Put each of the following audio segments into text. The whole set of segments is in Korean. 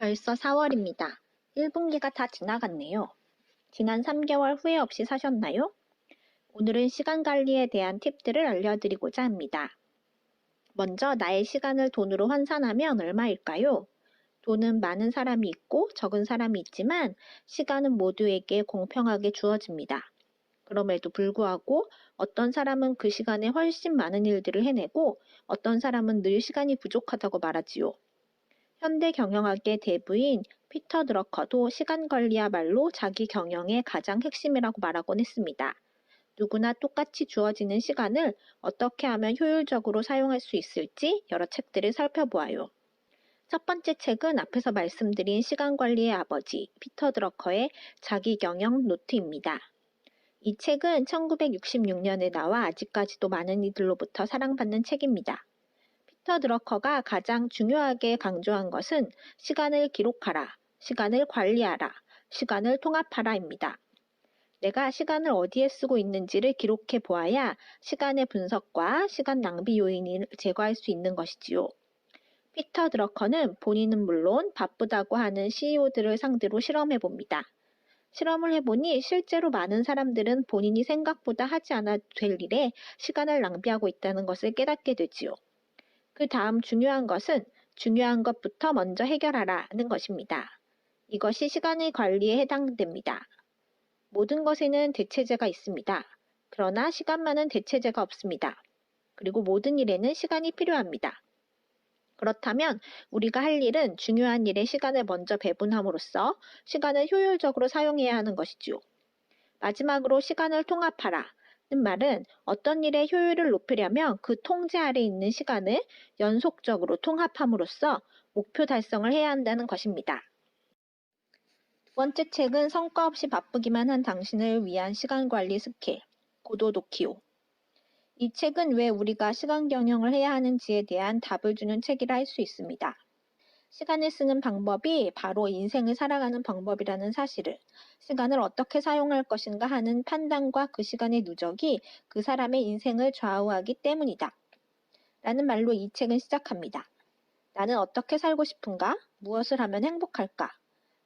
벌써 4월입니다. 1분기가 다 지나갔네요. 지난 3개월 후회 없이 사셨나요? 오늘은 시간 관리에 대한 팁들을 알려드리고자 합니다. 먼저 나의 시간을 돈으로 환산하면 얼마일까요? 돈은 많은 사람이 있고 적은 사람이 있지만 시간은 모두에게 공평하게 주어집니다. 그럼에도 불구하고 어떤 사람은 그 시간에 훨씬 많은 일들을 해내고 어떤 사람은 늘 시간이 부족하다고 말하지요. 현대 경영학의 대부인 피터 드러커도 시간 관리야말로 자기 경영의 가장 핵심이라고 말하곤 했습니다. 누구나 똑같이 주어지는 시간을 어떻게 하면 효율적으로 사용할 수 있을지 여러 책들을 살펴보아요. 첫 번째 책은 앞에서 말씀드린 시간 관리의 아버지 피터 드러커의 자기 경영 노트입니다. 이 책은 1966년에 나와 아직까지도 많은 이들로부터 사랑받는 책입니다. 피터 드러커가 가장 중요하게 강조한 것은 시간을 기록하라, 시간을 관리하라, 시간을 통합하라입니다. 내가 시간을 어디에 쓰고 있는지를 기록해 보아야 시간의 분석과 시간 낭비 요인을 제거할 수 있는 것이지요. 피터 드러커는 본인은 물론 바쁘다고 하는 CEO들을 상대로 실험해 봅니다. 실험을 해보니 실제로 많은 사람들은 본인이 생각보다 하지 않아도 될 일에 시간을 낭비하고 있다는 것을 깨닫게 되지요. 그 다음 중요한 것은 중요한 것부터 먼저 해결하라는 것입니다. 이것이 시간의 관리에 해당됩니다. 모든 것에는 대체제가 있습니다. 그러나 시간만은 대체제가 없습니다. 그리고 모든 일에는 시간이 필요합니다. 그렇다면 우리가 할 일은 중요한 일에 시간을 먼저 배분함으로써 시간을 효율적으로 사용해야 하는 것이지요. 마지막으로 시간을 통합하라. 는 말은 어떤 일의 효율을 높이려면 그 통제 아래 있는 시간을 연속적으로 통합함으로써 목표 달성을 해야 한다는 것입니다. 두 번째 책은 성과 없이 바쁘기만 한 당신을 위한 시간 관리 스킬, 고도도키오. 이 책은 왜 우리가 시간 경영을 해야 하는지에 대한 답을 주는 책이라 할 수 있습니다. 시간을 쓰는 방법이 바로 인생을 살아가는 방법이라는 사실을, 시간을 어떻게 사용할 것인가 하는 판단과 그 시간의 누적이 그 사람의 인생을 좌우하기 때문이다. 라는 말로 이 책은 시작합니다. 나는 어떻게 살고 싶은가? 무엇을 하면 행복할까?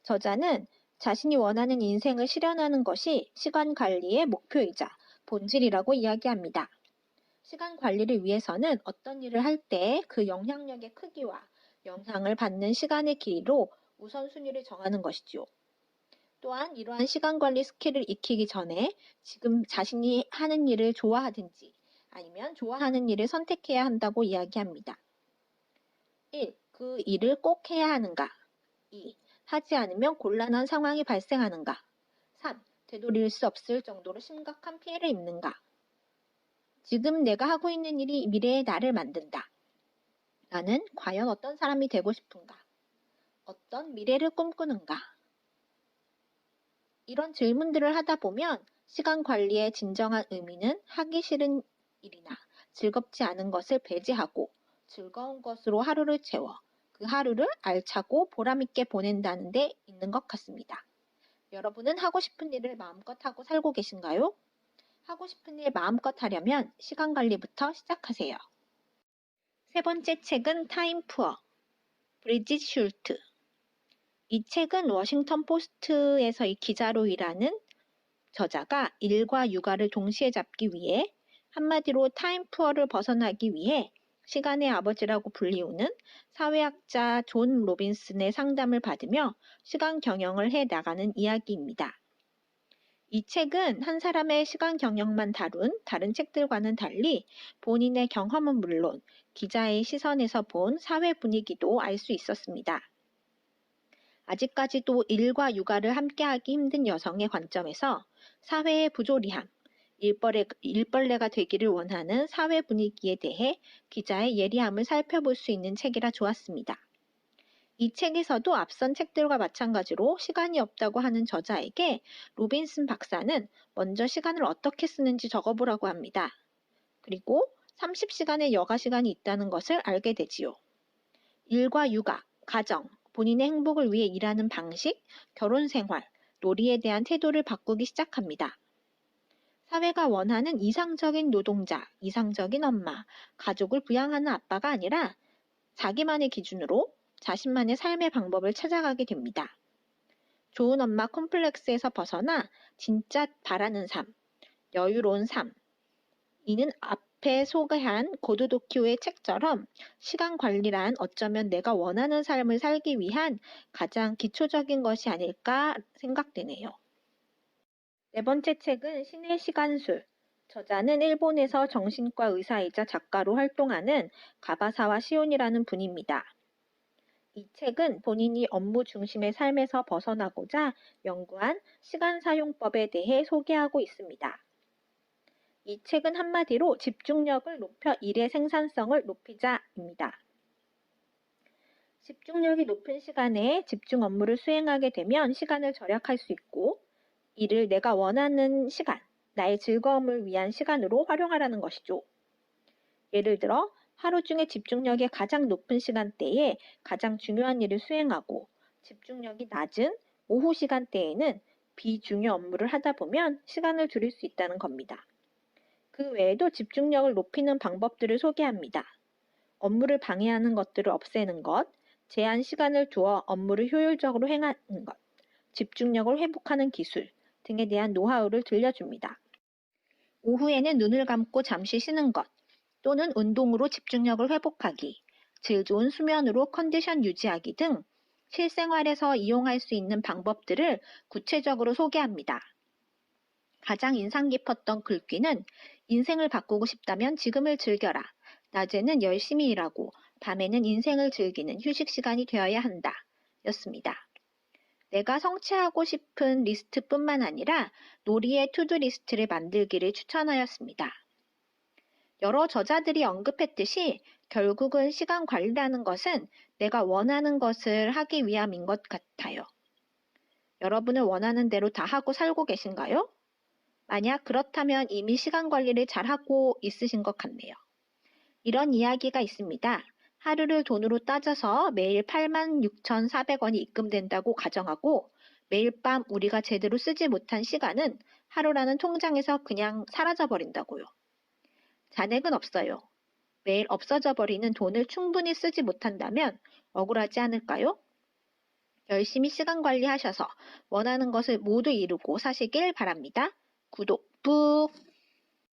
저자는 자신이 원하는 인생을 실현하는 것이 시간 관리의 목표이자 본질이라고 이야기합니다. 시간 관리를 위해서는 어떤 일을 할 때 그 영향력의 크기와 영향을 받는 시간의 길이로 우선순위를 정하는 것이지요. 또한 이러한 시간 관리 스킬을 익히기 전에 지금 자신이 하는 일을 좋아하든지 아니면 좋아하는 일을 선택해야 한다고 이야기합니다. 1. 그 일을 꼭 해야 하는가? 2. 하지 않으면 곤란한 상황이 발생하는가? 3. 되돌릴 수 없을 정도로 심각한 피해를 입는가? 지금 내가 하고 있는 일이 미래의 나를 만든다. 나는 과연 어떤 사람이 되고 싶은가? 어떤 미래를 꿈꾸는가? 이런 질문들을 하다 보면 시간 관리의 진정한 의미는 하기 싫은 일이나 즐겁지 않은 것을 배제하고 즐거운 것으로 하루를 채워 그 하루를 알차고 보람있게 보낸다는 데 있는 것 같습니다. 여러분은 하고 싶은 일을 마음껏 하고 살고 계신가요? 하고 싶은 일 마음껏 하려면 시간 관리부터 시작하세요. 세 번째 책은 타임 푸어, 브리짓 슐트. 이 책은 워싱턴 포스트에서의 기자로 일하는 저자가 일과 육아를 동시에 잡기 위해 한마디로 타임 푸어를 벗어나기 위해 시간의 아버지라고 불리우는 사회학자 존 로빈슨의 상담을 받으며 시간 경영을 해 나가는 이야기입니다. 이 책은 한 사람의 시간 경영만 다룬 다른 책들과는 달리 본인의 경험은 물론 기자의 시선에서 본 사회 분위기도 알 수 있었습니다. 아직까지도 일과 육아를 함께하기 힘든 여성의 관점에서 사회의 부조리함, 일벌레가 되기를 원하는 사회 분위기에 대해 기자의 예리함을 살펴볼 수 있는 책이라 좋았습니다. 이 책에서도 앞선 책들과 마찬가지로 시간이 없다고 하는 저자에게 로빈슨 박사는 먼저 시간을 어떻게 쓰는지 적어보라고 합니다. 그리고 30시간의 여가 시간이 있다는 것을 알게 되지요. 일과 육아, 가정, 본인의 행복을 위해 일하는 방식, 결혼 생활, 놀이에 대한 태도를 바꾸기 시작합니다. 사회가 원하는 이상적인 노동자, 이상적인 엄마, 가족을 부양하는 아빠가 아니라 자기만의 기준으로 자신만의 삶의 방법을 찾아가게 됩니다. 좋은 엄마 콤플렉스에서 벗어나 진짜 바라는 삶, 여유로운 삶. 이는 앞에 소개한 고도도키오의 책처럼 시간 관리란 어쩌면 내가 원하는 삶을 살기 위한 가장 기초적인 것이 아닐까 생각되네요. 네 번째 책은 신의 시간술. 저자는 일본에서 정신과 의사이자 작가로 활동하는 가바사와 시온이라는 분입니다. 이 책은 본인이 업무 중심의 삶에서 벗어나고자 연구한 시간 사용법에 대해 소개하고 있습니다. 이 책은 한마디로 집중력을 높여 일의 생산성을 높이자입니다. 집중력이 높은 시간에 집중 업무를 수행하게 되면 시간을 절약할 수 있고 이를 내가 원하는 시간, 나의 즐거움을 위한 시간으로 활용하라는 것이죠. 예를 들어 하루 중에 집중력이 가장 높은 시간대에 가장 중요한 일을 수행하고 집중력이 낮은 오후 시간대에는 비중요 업무를 하다 보면 시간을 줄일 수 있다는 겁니다. 그 외에도 집중력을 높이는 방법들을 소개합니다. 업무를 방해하는 것들을 없애는 것, 제한 시간을 두어 업무를 효율적으로 행하는 것, 집중력을 회복하는 기술 등에 대한 노하우를 들려줍니다. 오후에는 눈을 감고 잠시 쉬는 것, 또는 운동으로 집중력을 회복하기, 질 좋은 수면으로 컨디션 유지하기 등 실생활에서 이용할 수 있는 방법들을 구체적으로 소개합니다. 가장 인상 깊었던 글귀는 인생을 바꾸고 싶다면 지금을 즐겨라. 낮에는 열심히 일하고 밤에는 인생을 즐기는 휴식 시간이 되어야 한다. 였습니다. 내가 성취하고 싶은 리스트뿐만 아니라 놀이의 투두 리스트를 만들기를 추천하였습니다. 여러 저자들이 언급했듯이 결국은 시간 관리라는 것은 내가 원하는 것을 하기 위함인 것 같아요. 여러분은 원하는 대로 다 하고 살고 계신가요? 만약 그렇다면 이미 시간 관리를 잘하고 있으신 것 같네요. 이런 이야기가 있습니다. 하루를 돈으로 따져서 매일 86,400원이 입금된다고 가정하고 매일 밤 우리가 제대로 쓰지 못한 시간은 하루라는 통장에서 그냥 사라져버린다고요. 잔액은 없어요. 매일 없어져 버리는 돈을 충분히 쓰지 못한다면 억울하지 않을까요? 열심히 시간 관리하셔서 원하는 것을 모두 이루고 사시길 바랍니다. 구독 꾹!